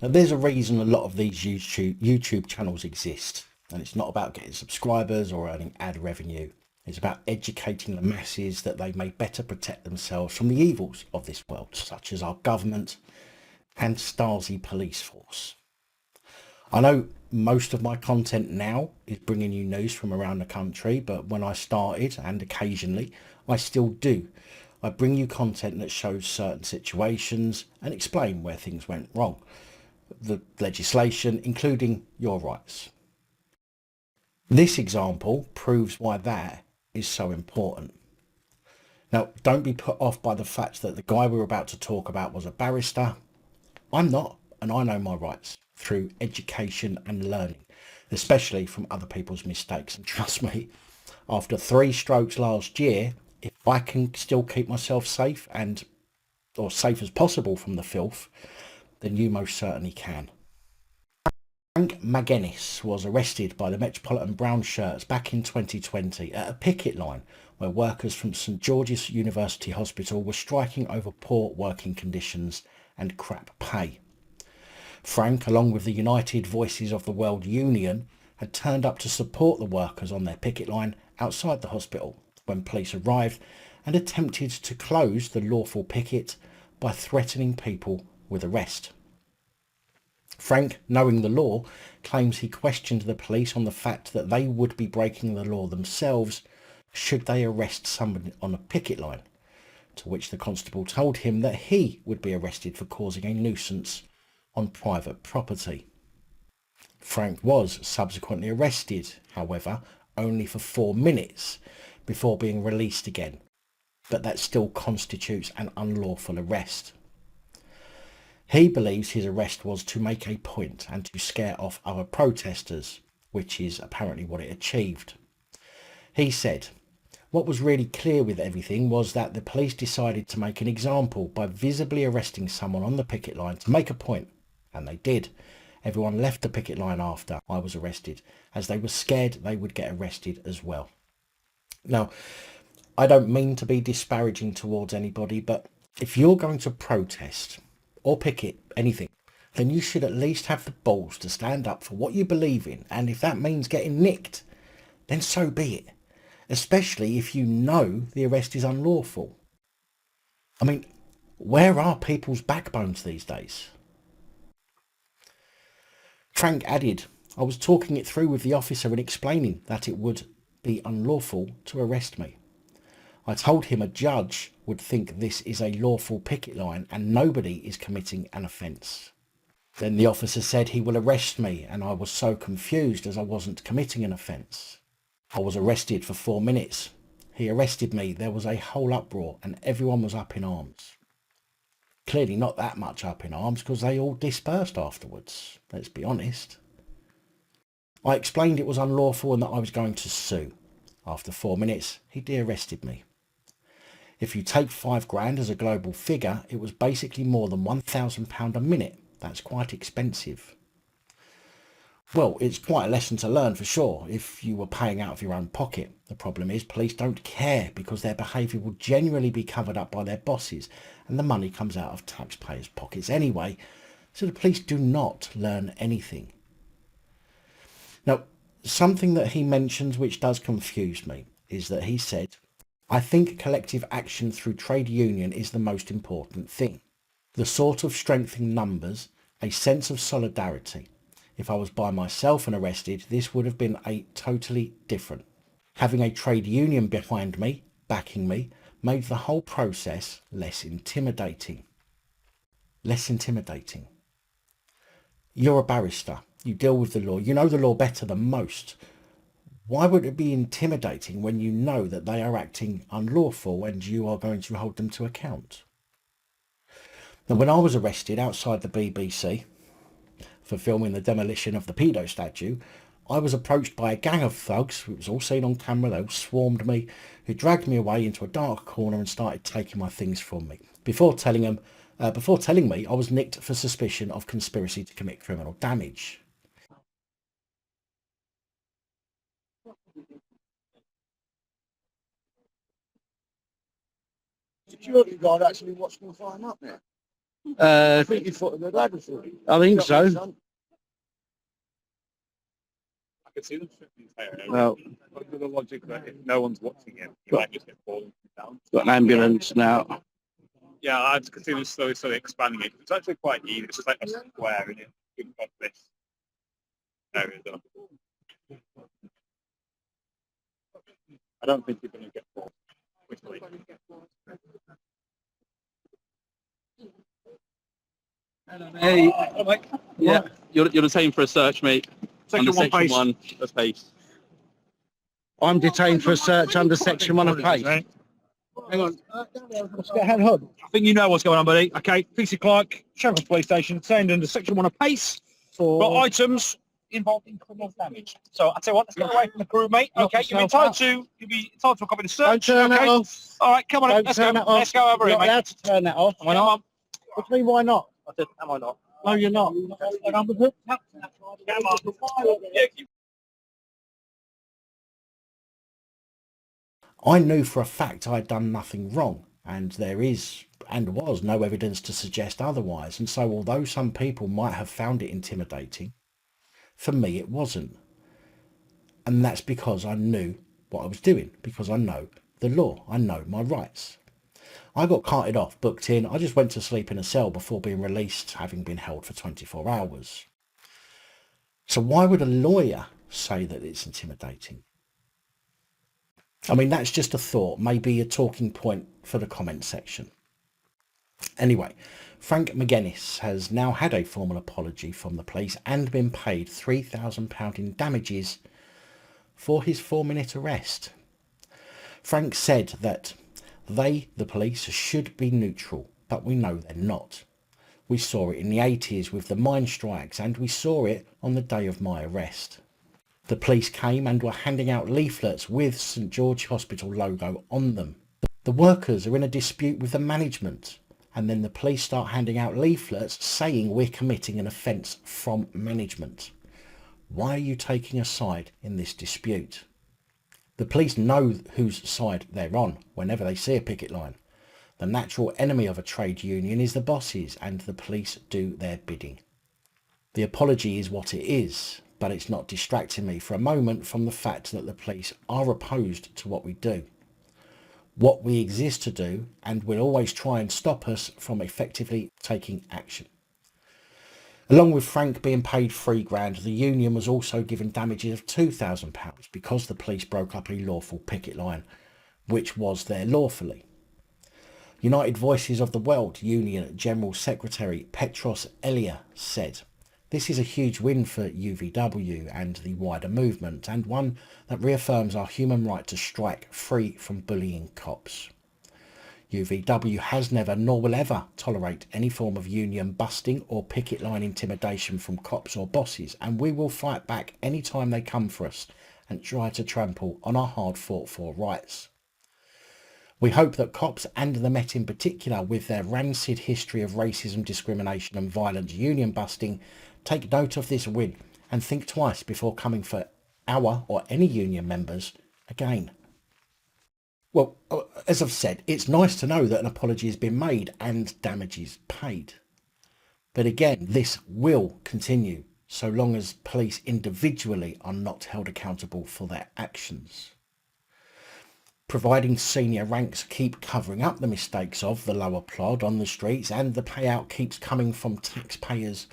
Now, there's a reason a lot of these YouTube channels exist, and it's not about getting subscribers or earning ad revenue. It's about educating the masses that they may better protect themselves from the evils of this world, such as our government and Stasi police force. I know most of my content now is bringing you news from around the country, but when I started, and occasionally, I still do. I bring you content that shows certain situations and explain where things went wrong, the legislation, including your rights. This example proves why that is so important. Now, don't be put off by the fact that the guy we were about to talk about was a barrister. I'm not, and I know my rights through education and learning, especially from other people's mistakes. And trust me, after 3 strokes last year, if I can still keep myself safe or safe as possible from the filth, then you most certainly can. Franck Magennis was arrested by the Metropolitan brown shirts back in 2020 at a picket line where workers from St George's University Hospital were striking over poor working conditions and crap pay. Frank, along with the United Voices of the World Union, had turned up to support the workers on their picket line outside the hospital when police arrived and attempted to close the lawful picket by threatening people with arrest. Frank, knowing the law, claims he questioned the police on the fact that they would be breaking the law themselves should they arrest somebody on a picket line, to which the constable told him that he would be arrested for causing a nuisance on private property. Frank was subsequently arrested, however, only for 4 minutes before being released again, but that still constitutes an unlawful arrest. He believes his arrest was to make a point and to scare off other protesters, which is apparently what it achieved. He said, "What was really clear with everything was that the police decided to make an example by visibly arresting someone on the picket line to make a point, and they did. Everyone left the picket line after I was arrested, as they were scared they would get arrested as well." Now, I don't mean to be disparaging towards anybody, but if you're going to protest or picket anything, then you should at least have the balls to stand up for what you believe in, and if that means getting nicked, then so be it, especially if you know the arrest is unlawful. I mean, where are people's backbones these days? Frank added, "I was talking it through with the officer and explaining that it would be unlawful to arrest me. I told him a judge would think this is a lawful picket line and nobody is committing an offence. Then the officer said he will arrest me, and I was so confused as I wasn't committing an offence. I was arrested for 4 minutes. He arrested me, there was a whole uproar and everyone was up in arms. Clearly not that much up in arms because they all dispersed afterwards, let's be honest. I explained it was unlawful and that I was going to sue. After 4 minutes, he de-arrested me. If you take 5 grand as a global figure, it was basically more than £1,000 a minute. That's quite expensive." Well, it's quite a lesson to learn for sure if you were paying out of your own pocket. The problem is police don't care because their behaviour will generally be covered up by their bosses and the money comes out of taxpayers' pockets anyway, so the police do not learn anything. Now, something that he mentions which does confuse me is that he said, "I think collective action through trade union is the most important thing. The sort of strength in numbers, a sense of solidarity. If I was by myself and arrested, this would have been a totally different. Having a trade union behind me, backing me, made the whole process less intimidating." Less intimidating. You're a barrister. You deal with the law. You know the law better than most. Why would it be intimidating when you know that they are acting unlawful and you are going to hold them to account? Now, when I was arrested outside the BBC for filming the demolition of the pedo statue, I was approached by a gang of thugs, it was all seen on camera, they all swarmed me, who dragged me away into a dark corner and started taking my things from me, before telling me I was nicked for suspicion of conspiracy to commit criminal damage. Security guard actually watched me climb up there. I think so. I can see them stripping his hair. Well, Under the logic that if no one's watching him, he might just get fallen down. got an ambulance now. Yeah, I can see them slowly expanding it. It's actually quite easy. It's just like a square in it. You've got this area done. I don't think you're going to get fallen quickly. Hey, Mike. yeah, you're detained for a search, mate. Section one pace. 1 of pace. I'm detained for a search under section 1 of pace. Right. Hang on. What's going on? I think you know what's going on, buddy. Okay, PC Clark, Sheriff Police Station, detained under section 1 of pace. Got items involved in criminal damage. So I tell you what, let's get away from the crew, mate. Okay, you'll be entitled to a copy of the search. Don't turn okay? that off. All right, come on, Don't let's turn go. that off. Let's go over You're here, not mate. allowed to turn that off. Come on. What do you mean, why not? I said, am I not? No, you're not. Come on. Yeah, I knew for a fact I'd done nothing wrong, and there is and was no evidence to suggest otherwise. And so although some people might have found it intimidating, for me it wasn't. And that's because I knew what I was doing, because I know the law, I know my rights. I got carted off, booked in, I just went to sleep in a cell before being released, having been held for 24 hours. So why would a lawyer say that it's intimidating? I mean, that's just a thought, maybe a talking point for the comment section. Anyway, Franck Magennis has now had a formal apology from the police and been paid £3,000 in damages for his 4-minute arrest. Frank said that they, the police, should be neutral, but we know they're not. We saw it in the 80s with the mine strikes, and we saw it on the day of my arrest. The police came and were handing out leaflets with St George Hospital logo on them. The workers are in a dispute with the management, and then the police start handing out leaflets saying we're committing an offence from management. Why are you taking a side in this dispute? The police know whose side they're on whenever they see a picket line. The natural enemy of a trade union is the bosses, and the police do their bidding. The apology is what it is, but it's not distracting me for a moment from the fact that the police are opposed to what we do, what we exist to do, and will always try and stop us from effectively taking action. Along with Frank being paid £3,000, the union was also given damages of £2,000 because the police broke up a lawful picket line, which was there lawfully. United Voices of the World Union General Secretary Petros Elia said, "This is a huge win for UVW and the wider movement, and one that reaffirms our human right to strike free from bullying cops. UVW has never nor will ever tolerate any form of union busting or picket line intimidation from cops or bosses, and we will fight back any time they come for us and try to trample on our hard fought for rights. We hope that cops and the Met in particular, with their rancid history of racism, discrimination and violent union busting, take note of this win and think twice before coming for our or any union members again." Well, as I've said, it's nice to know that an apology has been made and damages paid. But again, this will continue so long as police individually are not held accountable for their actions. Providing senior ranks keep covering up the mistakes of the lower plod on the streets and the payout keeps coming from taxpayers,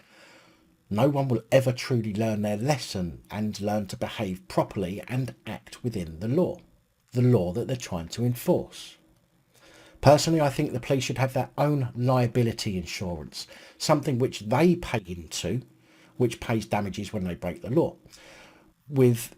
no one will ever truly learn their lesson and learn to behave properly and act within the law that they're trying to enforce. Personally, I think the police should have their own liability insurance, something which they pay into, which pays damages when they break the law. With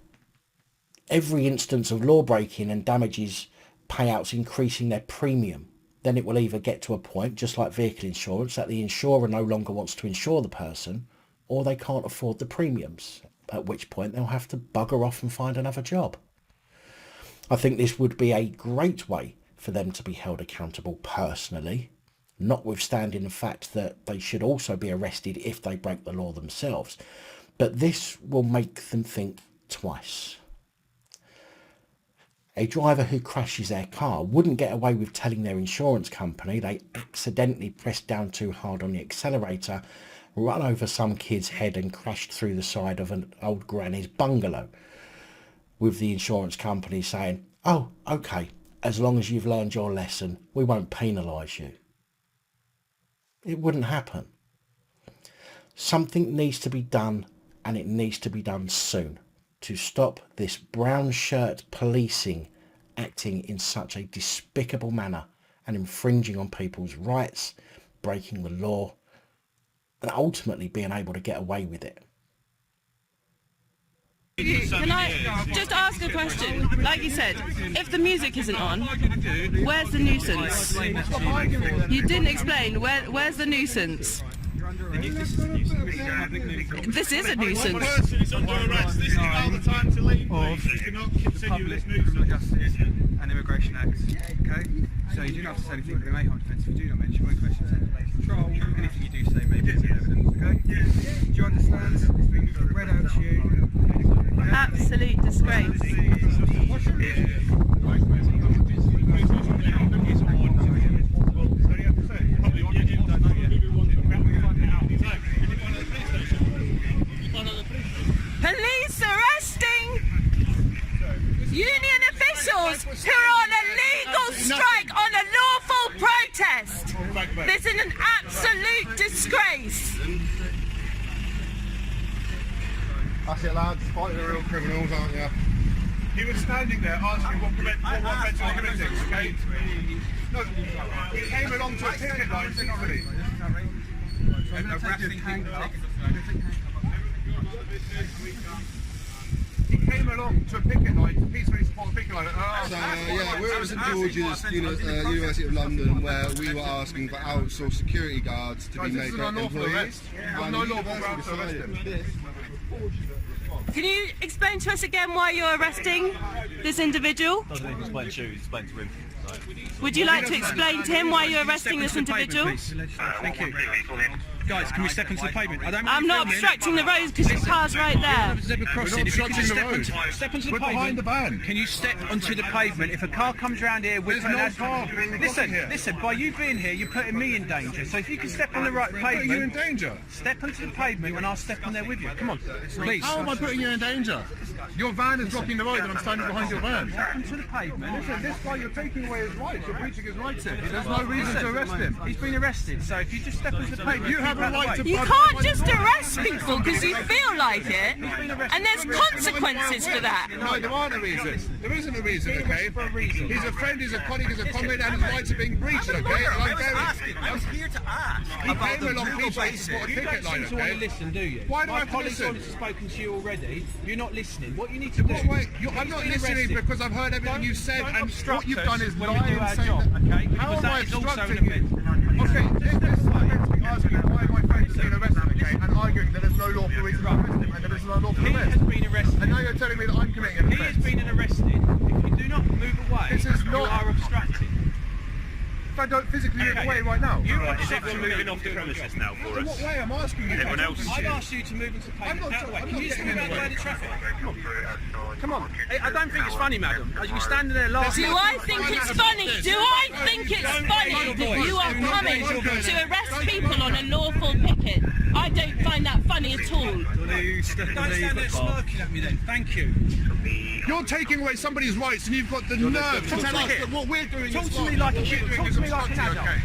every instance of law breaking and damages payouts increasing their premium, then it will either get to a point, just like vehicle insurance, that the insurer no longer wants to insure the person, or they can't afford the premiums, at which point they'll have to bugger off and find another job. I think this would be a great way for them to be held accountable personally, notwithstanding the fact that they should also be arrested if they break the law themselves. But this will make them think twice. A driver who crashes their car wouldn't get away with telling their insurance company they accidentally pressed down too hard on the accelerator, run over some kid's head and crashed through the side of an old granny's bungalow, with the insurance company saying, "Oh, okay, as long as you've learned your lesson, we won't penalise you." It wouldn't happen. Something needs to be done, and it needs to be done soon, to stop this brown shirt policing acting in such a despicable manner and infringing on people's rights, breaking the law, and ultimately being able to get away with it. Can I just ask a question? Like you said, if the music isn't on, where's the nuisance? You didn't explain. Where's the nuisance? This is a nuisance. One person is under arrest. This is now the time to leave. You cannot continue this nuisance. And Immigration Act. Okay? So you do not have to say anything, but it may harm defence if you do not mention one question of control. Anything you do say may be evidence, okay? Do you understand? It's been read out to you. Absolute disgrace. Police arresting union officials who are on a legal strike on a lawful protest. This is an absolute disgrace. That's it, lads. Fight the real criminals, aren't you? He was standing there asking what offence you're committing, okay? No, he came along to a picket line, didn't he? He came along to a picket line to peacefully support a picket line. Yeah, we're at St George's University of London, where we were asking for outsourced security guards to be made employees. No lawful grounds to arrest him. Can you explain to us again why you're arresting this individual? Doesn't even explain to you, explain to him. Would you like to explain to him why you're arresting this individual? Thank you. Guys, can we step onto the pavement? I'm not obstructing the road because your car's right there. Zebra crossing. If you can just step onto the We're behind the pavement. van. Can you step onto the pavement? If a car comes round here with There's no car being listen, here. listen. By you being here, you're putting me in danger. So if you can step on the right Putting you in pavement, danger. step onto the pavement, and I'll step on there with you. Come on, please. How am I putting you in danger? Your van is blocking the road and I'm standing behind your van. Step onto the pavement. Listen, this guy, you're taking away his rights. You're breaching his rights here. There's no reason to arrest him. He's been arrested. So if you just step onto the pavement, You have a right to... You can't just arrest people because you feel like it, and there's consequences for that. No, there aren't a reason. There isn't a reason, okay? He's a friend, he's a colleague, he's a comrade, and his rights are being breached, okay? I was here to ask. He came along peacefully to support a picket line, You don't seem to want to okay? listen, do you? Why do I My have to colleagues listen? have spoken to you already. You're not listening. What you need to do... What way? I'm not listening because I've heard everything you've said, and what you've done is when lie we do and our say job, that- okay? How Because am I that is also an obstructing you? offence. Okay, if this is meant to be asking why my friend is being arrested, okay, and arguing that there's no lawful reason to arrest him, and there is no lawful He arrest. has been arrested. And now you're telling me that I'm committing an He has offence. been arrested. If you do not move away, This is you not- are obstructing. If I don't physically move away right now. You are Is obstructing everyone moving me. off the premises now for In what us? way? I'm asking you. Everyone else is I've here. asked you to move into the pavement. I'm not Can you just getting move in out the the way way. of the traffic? Come on. I don't think it's funny, madam. As you're standing there laughing. Do I think it's funny? Do I think it's funny that you are coming to arrest people on a lawful picket? I don't find that funny at all. Don't stand there smirking at me then. Thank you. You're taking away somebody's rights, and you've got the nerve to tell us that what we're doing Talk is to me wrong. like a What kid. you're doing Talk is to me like an obstructing, adult. okay?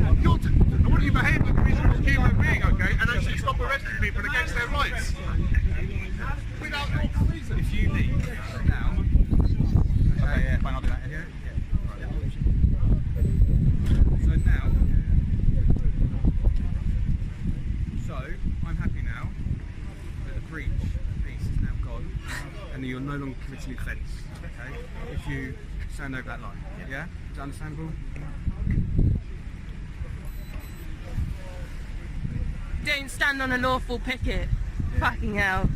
I want you to behave like a reasonable human being, okay, and actually stop arresting people against their rights. Without lawful reason. If you leave now. Yeah, fine, I'll do that. Yeah. So now. So I'm happy now that the breach piece is now gone, and that you're no longer committing offence. Okay. If you stand over that line. Yeah. Is that understandable? Don't stand on a lawful picket. Fucking hell.